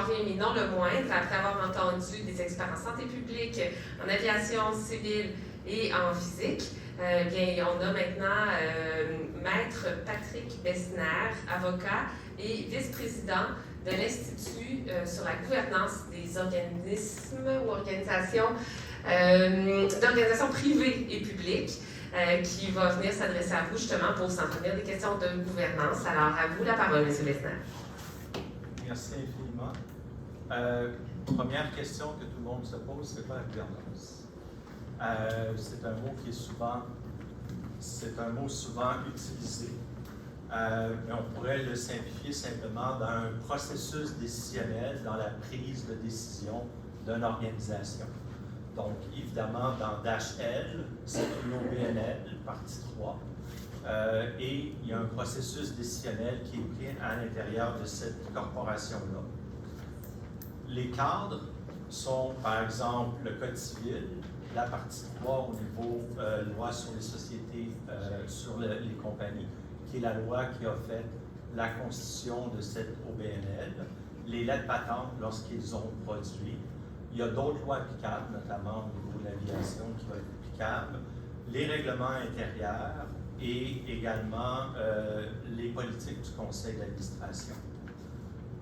dernier, mais non le moindre, après avoir entendu des experts en santé publique, en aviation civile et en physique, bien, on a maintenant Maître Patrick Besnér, avocat et vice-président de l'Institut sur la gouvernance des organismes ou organisations d'organisations privées et publiques, qui va venir s'adresser à vous justement pour s'en tenir des questions de gouvernance. Alors, à vous la parole, M. Besnér. Merci infiniment. Première question que tout le monde se pose, c'est quoi la gouvernance? C'est un mot qui est souvent utilisé. Mais on pourrait le simplifier simplement dans un processus décisionnel dans la prise de décision d'une organisation. Donc, évidemment, dans DASH-L, c'est une OBNL, partie 3, et il y a un processus décisionnel qui est pris à l'intérieur de cette corporation-là. Les cadres sont, par exemple, le Code civil, la partie 3 au niveau loi sur les sociétés, sur les compagnies, qui est la loi qui a fait la constitution de cette OBNL, les lettres patentes lorsqu'ils ont produit. Il y a d'autres lois applicables, notamment au niveau de l'aviation, qui vont être applicables, les règlements intérieurs et également les politiques du conseil d'administration.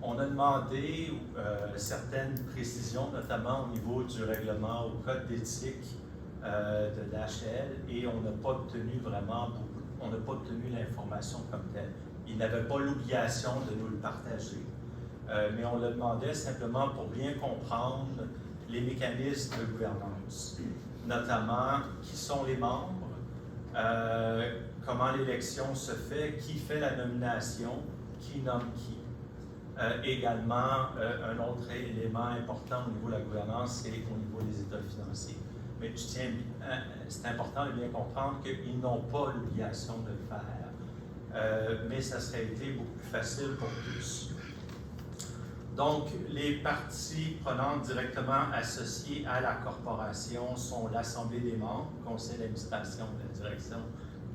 On a demandé certaines précisions, notamment au niveau du règlement au code d'éthique de DASH-L, et on n'a pas obtenu vraiment beaucoup, on n'a pas obtenu l'information comme telle. Ils n'avaient pas l'obligation de nous le partager, mais on le demandait simplement pour bien comprendre les mécanismes de gouvernance, notamment qui sont les membres, comment l'élection se fait, qui fait la nomination, qui nomme qui. Également, un autre élément important au niveau de la gouvernance, c'est au niveau des états financiers. Mais c'est important de bien comprendre qu'ils n'ont pas l'obligation de le faire, mais ça serait été beaucoup plus facile pour tous. Donc, les parties prenantes directement associées à la corporation sont l'Assemblée des membres, le conseil d'administration et la direction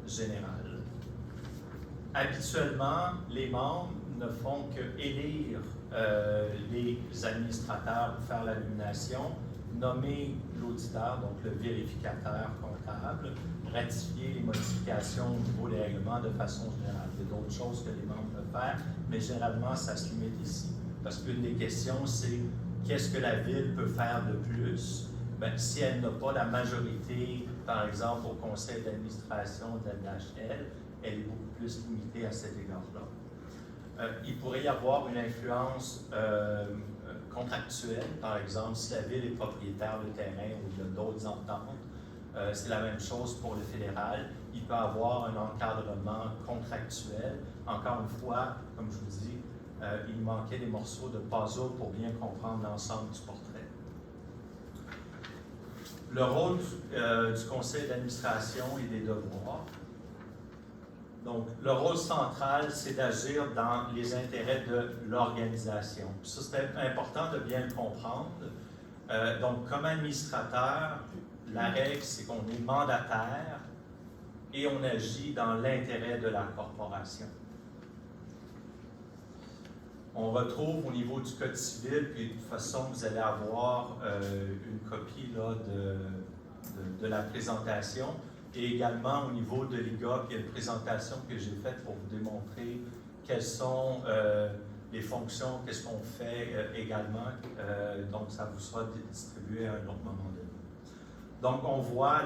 générale. Habituellement, les membres ne font que élire les administrateurs pour faire la nomination, nommer l'auditeur, donc le vérificateur comptable, ratifier les modifications au niveau des règlements de façon générale. Il y a d'autres choses que les membres peuvent faire, mais généralement, ça se limite ici. Parce qu'une des questions, c'est qu'est-ce que la Ville peut faire de plus? Bien, si elle n'a pas la majorité, par exemple, au conseil d'administration de la DASH-L, elle est beaucoup plus limitée à cet égard-là. Il pourrait y avoir une influence contractuelle, par exemple, si la Ville est propriétaire de terrain ou il y a d'autres ententes. C'est la même chose pour le fédéral. Il peut y avoir un encadrement contractuel. Encore une fois, comme je vous dis, il manquait des morceaux de puzzle pour bien comprendre l'ensemble du portrait. Le rôle du conseil d'administration et des devoirs. Donc, le rôle central, c'est d'agir dans les intérêts de l'organisation. Ça, c'est important de bien le comprendre. Donc, comme administrateur, la règle, c'est qu'on est mandataire et on agit dans l'intérêt de la corporation. On retrouve au niveau du Code civil, puis de toute façon, vous allez avoir une copie là, de la présentation. Et également au niveau de l'IGA, il y a une présentation que j'ai faite pour vous démontrer quelles sont les fonctions, qu'est-ce qu'on fait également. Donc, ça vous sera distribué à un autre moment donné. Donc, on voit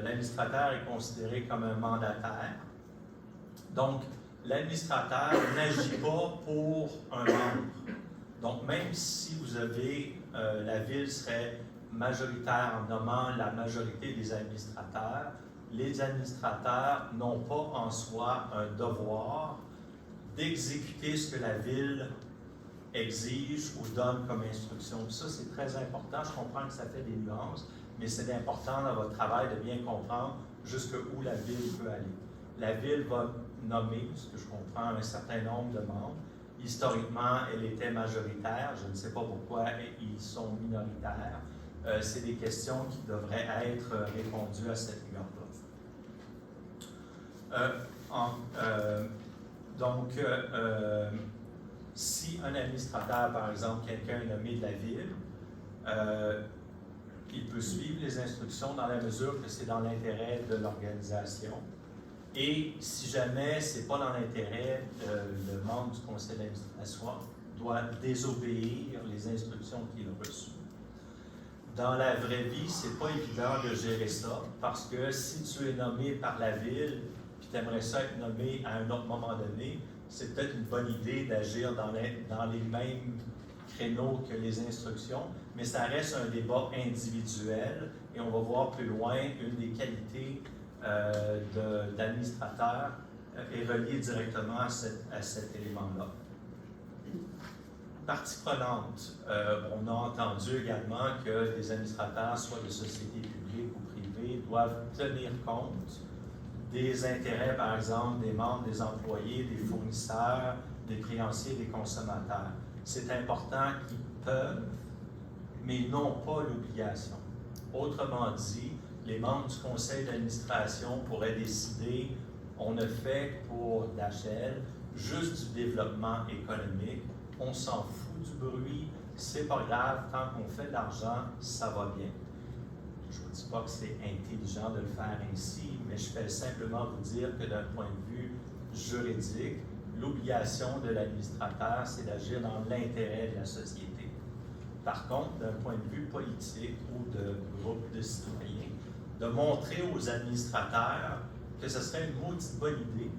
l'administrateur est considéré comme un mandataire. Donc, l'administrateur n'agit pas pour un membre. Donc, même si vous avez, la Ville serait majoritaire en nommant la majorité des administrateurs, les administrateurs n'ont pas en soi un devoir d'exécuter ce que la Ville exige ou donne comme instruction. Ça, c'est très important. Je comprends que ça fait des nuances, mais c'est important dans votre travail de bien comprendre jusqu'où la Ville peut aller. La Ville va nommer, ce que je comprends, un certain nombre de membres. Historiquement, elle était majoritaire. Je ne sais pas pourquoi ils sont minoritaires. C'est des questions qui devraient être répondues à cet égard-là. Si un administrateur, par exemple, quelqu'un est nommé de la ville, il peut suivre les instructions dans la mesure que c'est dans l'intérêt de l'organisation. Et si jamais ce n'est pas dans l'intérêt, le membre du conseil d'administration doit désobéir les instructions qu'il a reçues. Dans la vraie vie, ce n'est pas évident de gérer ça, parce que si tu es nommé par la ville, puis tu aimerais ça être nommé à un autre moment donné, c'est peut-être une bonne idée d'agir dans les mêmes créneaux que les instructions, mais ça reste un débat individuel, et on va voir plus loin une des qualités d'administrateur est reliée directement à cet élément-là. Partie prenante, on a entendu également que les administrateurs, soit de sociétés publiques ou privées, doivent tenir compte des intérêts, par exemple, des membres, des employés, des fournisseurs, des créanciers, des consommateurs. C'est important qu'ils peuvent, mais non pas l'obligation. Autrement dit, les membres du conseil d'administration pourraient décider, on ne fait pour DHL juste du développement économique, on s'en fout du bruit, c'est pas grave, tant qu'on fait de l'argent, ça va bien. Je ne vous dis pas que c'est intelligent de le faire ainsi, mais je vais simplement vous dire que d'un point de vue juridique, l'obligation de l'administrateur, c'est d'agir dans l'intérêt de la société. Par contre, d'un point de vue politique ou de groupe de citoyens, de montrer aux administrateurs que ce serait une maudite bonne idée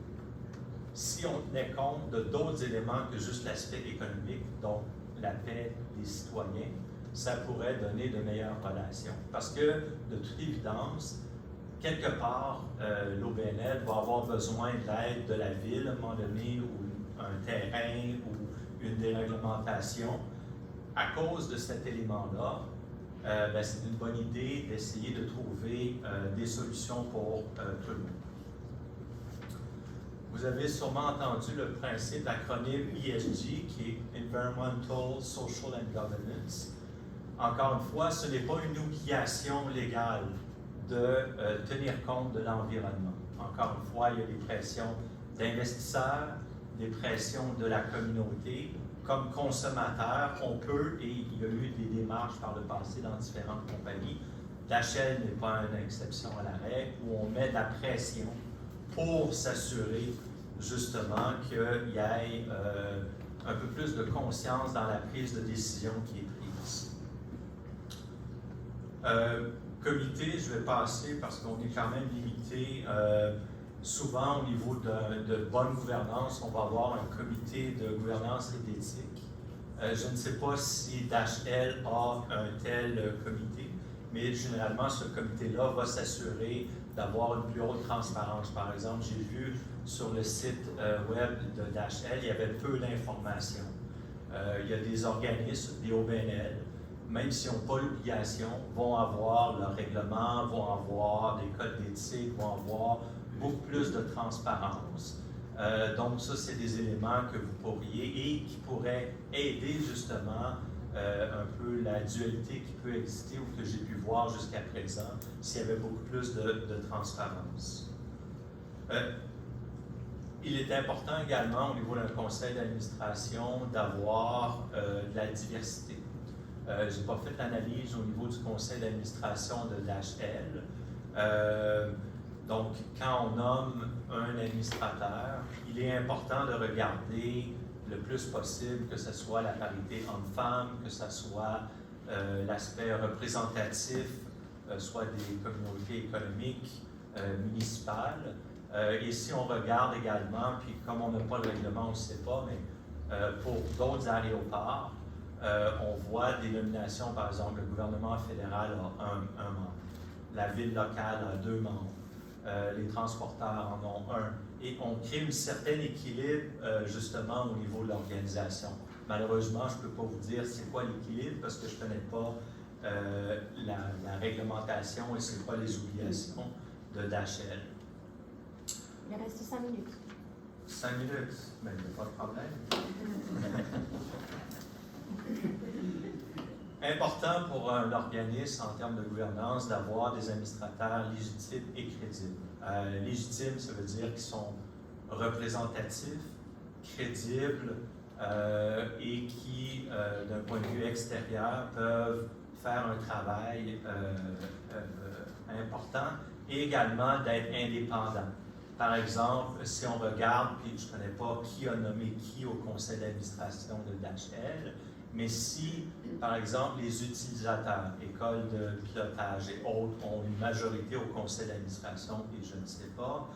si on tenait compte de d'autres éléments que juste l'aspect économique, donc la paix des citoyens, ça pourrait donner de meilleures relations. Parce que, de toute évidence, quelque part, l'OBNL va avoir besoin de l'aide de la ville à un moment donné, ou un terrain, ou une déréglementation. À cause de cet élément-là, c'est une bonne idée d'essayer de trouver des solutions pour tout le monde. Vous avez sûrement entendu le principe, l'acronyme ESG, qui est Environmental, Social and Governance. Encore une fois, ce n'est pas une obligation légale de tenir compte de l'environnement. Encore une fois, il y a des pressions d'investisseurs, des pressions de la communauté. Comme consommateur, on peut, et il y a eu des démarches par le passé dans différentes compagnies, DHL n'est pas une exception à la règle, où on met de la pression pour s'assurer justement qu'il y ait un peu plus de conscience dans la prise de décision qui est prise. Comité, je vais passer parce qu'on est quand même limité. Souvent, au niveau de bonne gouvernance, on va avoir un comité de gouvernance et d'éthique. Je ne sais pas si DHL a un tel comité, mais généralement, ce comité-là va s'assurer d'avoir une plus haute transparence. Par exemple, j'ai vu sur le site web de DHL, il y avait peu d'informations. Il y a des organismes, des OBNL, même s'ils n'ont pas l'obligation, vont avoir leur règlement, vont avoir des codes d'éthique, vont avoir beaucoup plus de transparence. Donc ça, c'est des éléments que vous pourriez et qui pourraient aider justement un peu la dualité qui peut exister ou que j'ai pu voir jusqu'à présent s'il y avait beaucoup plus de transparence. Il est important également au niveau d'un conseil d'administration d'avoir de la diversité. Je n'ai pas fait l'analyse au niveau du conseil d'administration de DHL. Donc, quand on nomme un administrateur, il est important de regarder le plus possible que ce soit la parité homme-femme, que ce soit l'aspect représentatif, soit des communautés économiques municipales. Et si on regarde également, puis comme on n'a pas le règlement, on ne sait pas, mais pour d'autres aéroports, on voit des nominations, par exemple, le gouvernement fédéral a un membre, la ville locale a 2 membres. Les transporteurs en ont 1. Et on crée un certain équilibre justement au niveau de l'organisation. Malheureusement, je ne peux pas vous dire c'est quoi l'équilibre parce que je ne connais pas la réglementation et c'est quoi les obligations de DHL. Il reste 5 minutes. 5 minutes? Mais il n'y a pas de problème. Important pour un organisme en termes de gouvernance d'avoir des administrateurs légitimes et crédibles. Légitimes, ça veut dire qu'ils sont représentatifs, crédibles, et qui, d'un point de vue extérieur, peuvent faire un travail important et également d'être indépendants. Par exemple, si on regarde, puis je ne connais pas qui a nommé qui au conseil d'administration de DHL, mais si, par exemple, les utilisateurs, écoles de pilotage et autres, ont une majorité au conseil d'administration, et je ne sais pas,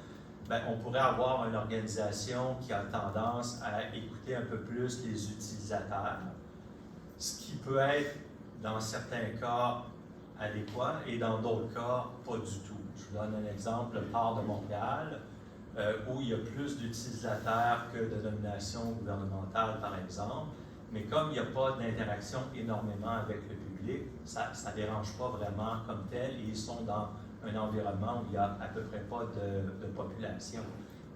bien, on pourrait avoir une organisation qui a tendance à écouter un peu plus les utilisateurs, ce qui peut être, dans certains cas, adéquat et dans d'autres cas, pas du tout. Je vous donne un exemple, le port de Montréal, où il y a plus d'utilisateurs que de nominations gouvernementales, par exemple. Mais comme il n'y a pas d'interaction énormément avec le public, ça ne dérange pas vraiment comme tel et ils sont dans un environnement où il n'y a à peu près pas de population.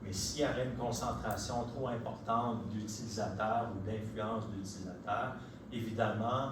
Mais s'il y avait une concentration trop importante d'utilisateurs ou d'influence d'utilisateurs, évidemment,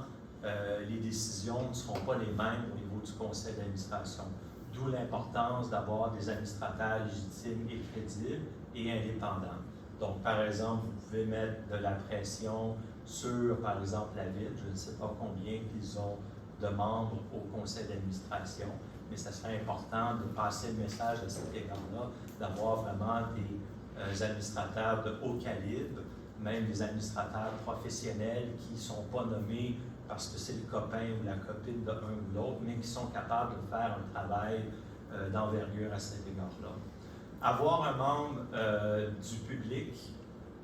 les décisions ne seront pas les mêmes au niveau du conseil d'administration. D'où l'importance d'avoir des administrateurs légitimes et crédibles et indépendants. Donc, par exemple, vous pouvez mettre de la pression sur, par exemple, la Ville. Je ne sais pas combien ils ont de membres au conseil d'administration, mais ça serait important de passer le message à cet égard-là, d'avoir vraiment des administrateurs de haut calibre, même des administrateurs professionnels qui ne sont pas nommés parce que c'est le copain ou la copine d'un ou l'autre, mais qui sont capables de faire un travail d'envergure à cet égard-là. Avoir un membre du public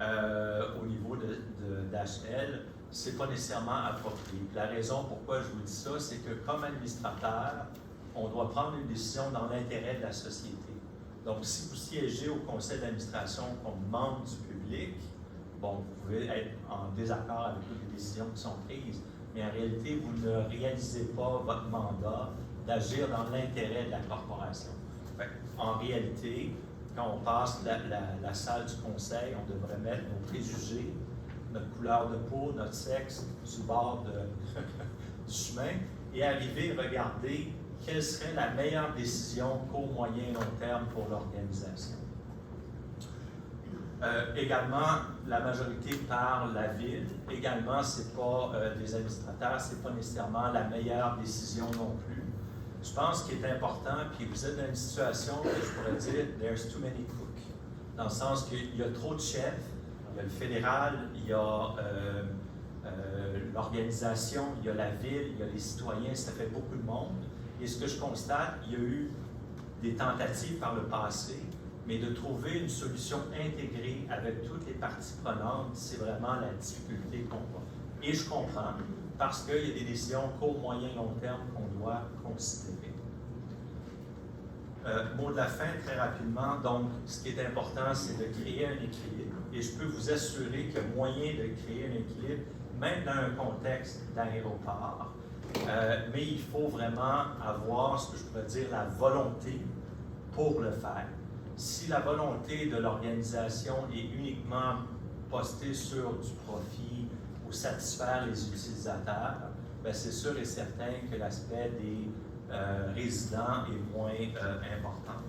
au niveau d'HL, ce n'est pas nécessairement approprié. La raison pourquoi je vous dis ça, c'est que comme administrateur, on doit prendre une décision dans l'intérêt de la société. Donc, si vous siégez au conseil d'administration comme membre du public, bon, vous pouvez être en désaccord avec toutes les décisions qui sont prises, mais en réalité, vous ne réalisez pas votre mandat d'agir dans l'intérêt de la corporation. En réalité, quand on passe la salle du conseil, on devrait mettre nos préjugés, notre couleur de peau, notre sexe sur le bord du chemin et arriver à regarder quelle serait la meilleure décision court, moyen et long terme pour l'organisation. Également, la majorité par la Ville. Également, ce n'est pas des administrateurs, ce n'est pas nécessairement la meilleure décision non plus. Je pense qu'il est important, puis vous êtes dans une situation que je pourrais dire « there's too many cooks », dans le sens qu'il y a trop de chefs, il y a le fédéral, il y a l'organisation, il y a la Ville, il y a les citoyens, ça fait beaucoup de monde. Et ce que je constate, il y a eu des tentatives par le passé, mais de trouver une solution intégrée avec toutes les parties prenantes, c'est vraiment la difficulté qu'on voit. Et je comprends, parce qu'il y a des décisions court, moyen, long terme qu'on doit considérer. Mot de la fin, très rapidement. Donc, ce qui est important, c'est de créer un équilibre. Et je peux vous assurer qu'il y a moyen de créer un équilibre, même dans un contexte d'aéroport. Mais il faut vraiment avoir, ce que je pourrais dire, la volonté pour le faire. Si la volonté de l'organisation est uniquement postée sur du profit ou satisfaire les utilisateurs, bien c'est sûr et certain que l'aspect des résidents est moins important.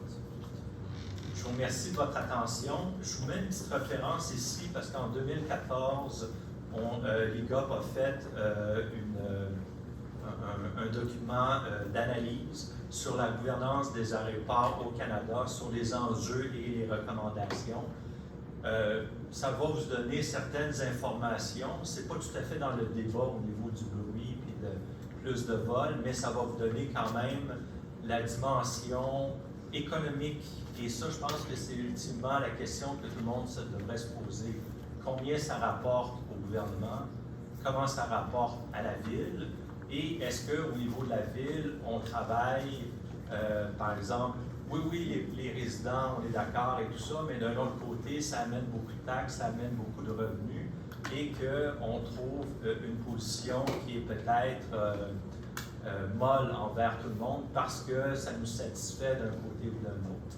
Je vous remercie de votre attention. Je vous mets une petite référence ici parce qu'en 2014, l'IGOP a fait un document d'analyse sur la gouvernance des aéroports au Canada, sur les enjeux et les recommandations. Ça va vous donner certaines informations. Ce n'est pas tout à fait dans le débat au niveau du bruit et de plus de vols, mais ça va vous donner quand même la dimension économique. Et ça, je pense que c'est ultimement la question que tout le monde devrait se poser. Combien ça rapporte au gouvernement? Comment ça rapporte à la Ville? Et est-ce qu'au niveau de la Ville, on travaille, par exemple, oui, les résidents, on est d'accord et tout ça, mais d'un autre côté, ça amène beaucoup de taxes, ça amène beaucoup de revenus, et qu'on trouve une position qui est peut-être molle envers tout le monde parce que ça nous satisfait d'un côté ou d'un autre.